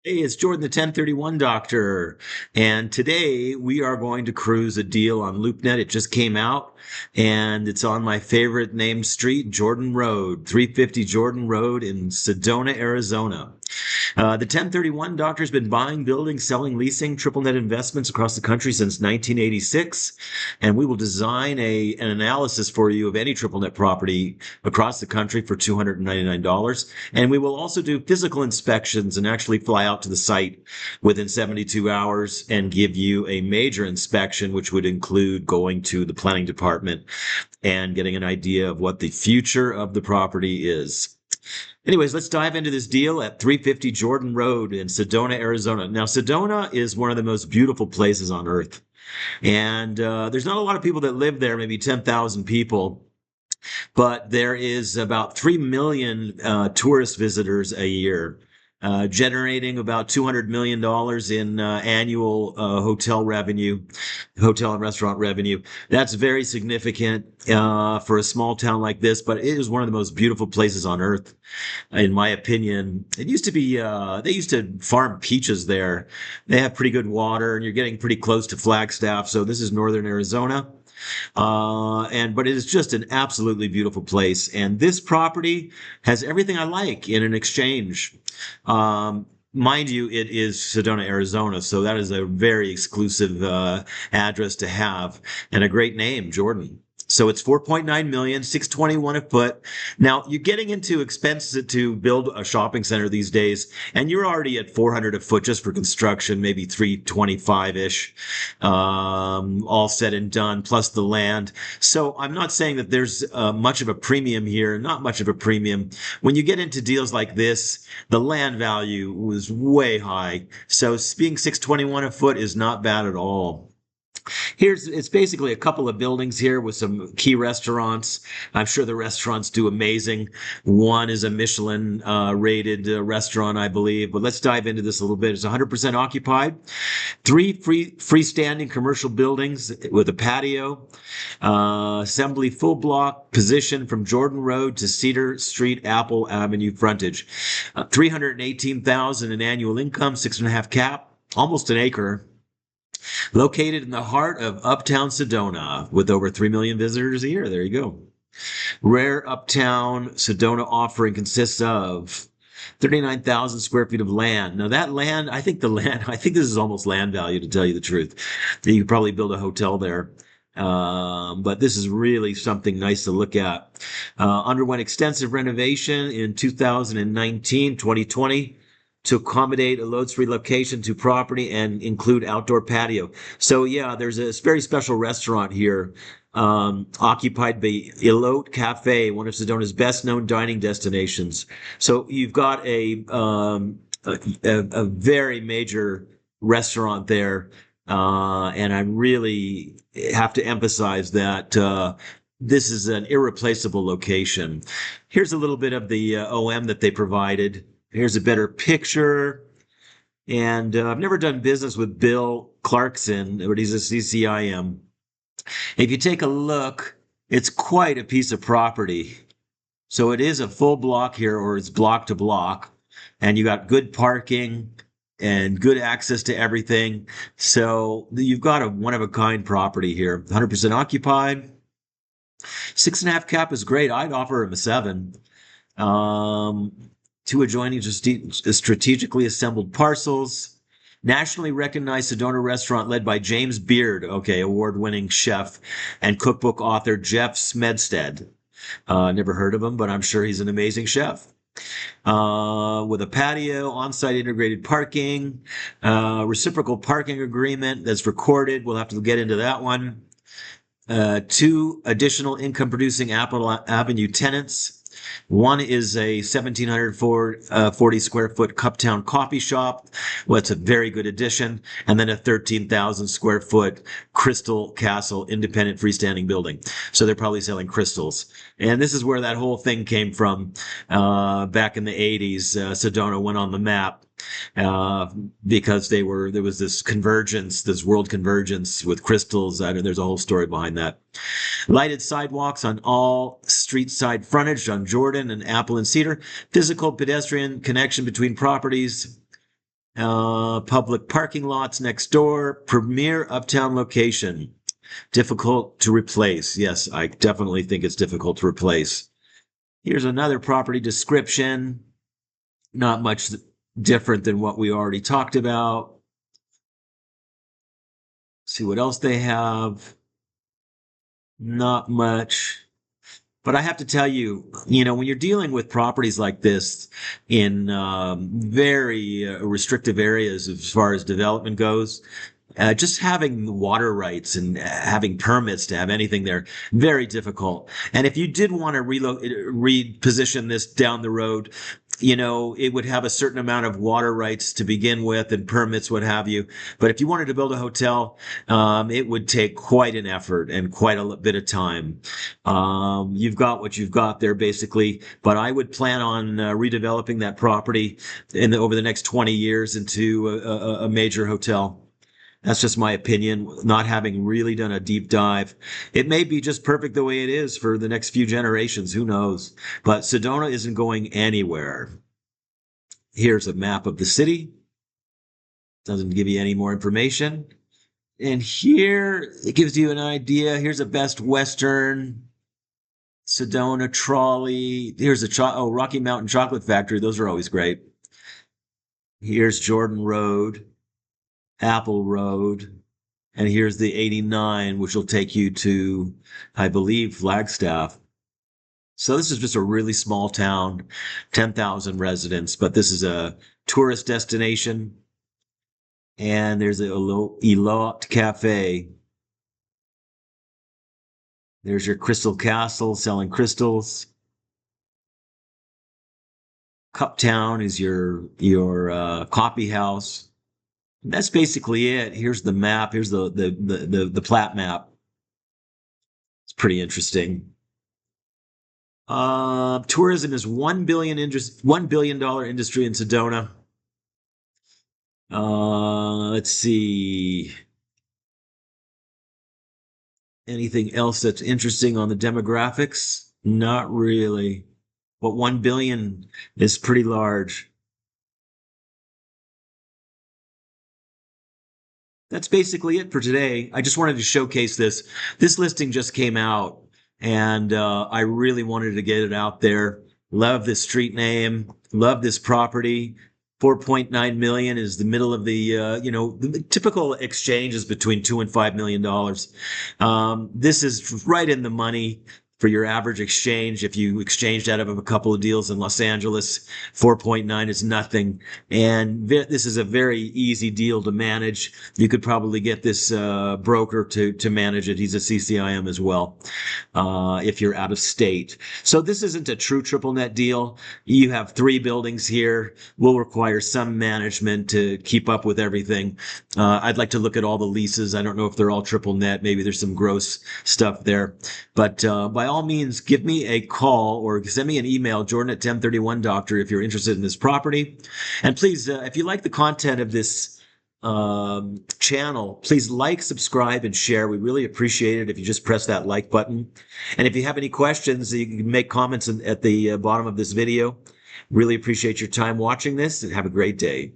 Hey, it's Jordan, the 1031 Doctor. And today we are going to cruise a deal on LoopNet. It just came out and it's on my favorite named street, Jordan Road, 350 Jordan Road in Sedona, Arizona. The 1031 Doctor has been buying, building, selling, leasing triple net investments across the country since 1986. And we will design an analysis for you of any triple net property across the country for $299. And we will also do physical inspections and actually fly out to the site within 72 hours and give you a major inspection, which would include going to the planning department and getting an idea of what the future of the property is. Anyways, let's dive into this deal at 350 Jordan Road in Sedona, Arizona. Now, Sedona is one of the most beautiful places on earth. And there's not a lot of people that live there, maybe 10,000 people, but there is about 3 million tourist visitors a year, generating about $200 million in annual hotel revenue, hotel and restaurant revenue. That's very significant for a small town like this, but it is one of the most beautiful places on earth, in my opinion. It used to be, they used to farm peaches there. They have pretty good water, and you're getting pretty close to Flagstaff. So this is northern Arizona. But it is just an absolutely beautiful place. And this property has everything I like in an exchange. Mind you, it is Sedona, Arizona, so that is a very exclusive address to have and a great name, Jordan. So it's 4.9 million, 621 a foot. Now you're getting into expenses to build a shopping center these days, and you're already at 400 a foot just for construction, maybe 325-ish, all said and done, plus the land. So I'm not saying that there's much of a premium here, not much of a premium. When you get into deals like this, the land value was way high. So being 621 a foot is not bad at all. It's basically a couple of buildings here with some key restaurants. I'm sure the restaurants do amazing. One is a Michelin rated restaurant, I believe. But let's dive into this a little bit. It's 100% occupied. Three freestanding commercial buildings with a patio. Assembly full block position from Jordan Road to Cedar Street, Apple Avenue frontage. 318,000 in annual income, 6.5 cap, almost an acre. Located in the heart of Uptown Sedona with over 3 million visitors a year. There you go. Rare Uptown Sedona offering consists of 39,000 square feet of land. Now that land, I think this is almost land value to tell you the truth. You could probably build a hotel there. But this is really something nice to look at. Underwent extensive renovation in 2019, 2020 to accommodate a Lodes relocation to property and include outdoor patio. So yeah, there's a very special restaurant here, occupied by Elote Cafe, one of Sedona's best known dining destinations. So you've got a very major restaurant there. And I really have to emphasize that, this is an irreplaceable location. Here's a little bit of the OM that they provided. Here's a better picture. And I've never done business with Bill Clarkson, but he's a CCIM. If you take a look, it's quite a piece of property. So it is a full block here, or it's block to block. And you got good parking and good access to everything. So you've got a one of a kind property here. 100% occupied. 6.5 cap is great. I'd offer him a 7. Um, Two adjoining strategically assembled parcels. Nationally recognized Sedona restaurant led by James Beard, okay, award-winning chef, and cookbook author Jeff Smedstead. Never heard of him, but I'm sure he's an amazing chef. With a patio, on-site integrated parking, reciprocal parking agreement that's recorded. We'll have to get into that one. 2 additional income-producing Apple Avenue tenants. One is a 1,740 square foot Uptown coffee shop. Well, it's a very good addition. And then a 13,000 square foot Crystal Castle independent freestanding building. So they're probably selling crystals. And this is where that whole thing came from. Back in the 80s, Sedona went on the map uh, because there was this convergence, this world convergence with crystals. There's a whole story behind that. Lighted sidewalks on all street side frontage on Jordan and Apple and Cedar. Physical pedestrian connection between properties. Public parking lots next door. Premier Uptown location. Difficult to replace. Yes, I definitely think it's difficult to replace. Here's another property description. Not much different than what we already talked about. See what else they have. Not much. But I have to tell you, when you're dealing with properties like this in very restrictive areas as far as development goes, just having water rights and having permits to have anything there, very difficult. And if you did want to reposition this down the road, it would have a certain amount of water rights to begin with and permits, what have you. But if you wanted to build a hotel, it would take quite an effort and quite a bit of time. You've got what you've got there basically, but I would plan on redeveloping that property over the next 20 years into a major hotel. That's just my opinion, not having really done a deep dive. It may be just perfect the way it is for the next few generations. Who knows? But Sedona isn't going anywhere. Here's a map of the city. Doesn't give you any more information. And here it gives you an idea. Here's a Best Western, Sedona trolley. Here's a Rocky Mountain Chocolate Factory. Those are always great. Here's Jordan Road. Apple Road, and here's the 89, which will take you to, I believe, Flagstaff. So this is just a really small town, 10,000 residents, but this is a tourist destination. And there's a Elot Cafe. There's your Crystal Castle selling crystals. Uptown is your coffee house. That's basically it. Here's the map. Here's the plat map. It's pretty interesting. Tourism is $1 billion industry in Sedona. Let's see. Anything else that's interesting on the demographics? Not really. But 1 billion is pretty large. That's basically it for today. I just wanted to showcase this. This listing just came out, and I really wanted to get it out there. Love this street name. Love this property. 4.9 million is the middle of the typical exchange is between $2 and $5 million. This is right in the money for your average exchange. If you exchanged out of a couple of deals in Los Angeles, 4.9 is nothing. And this is a very easy deal to manage. You could probably get this broker to manage it. He's a CCIM as well, if you're out of state. So this isn't a true triple net deal. You have 3 buildings here. Will require some management to keep up with everything. I'd like to look at all the leases. I don't know if they're all triple net. Maybe there's some gross stuff there. But by all means, give me a call or send me an email, Jordan@1031doctor, if you're interested in this property. And please, if you like the content of this channel, please like, subscribe, and share. We really appreciate it if you just press that like button. And if you have any questions, you can make comments at the bottom of this video. Really appreciate your time watching this, and have a great day.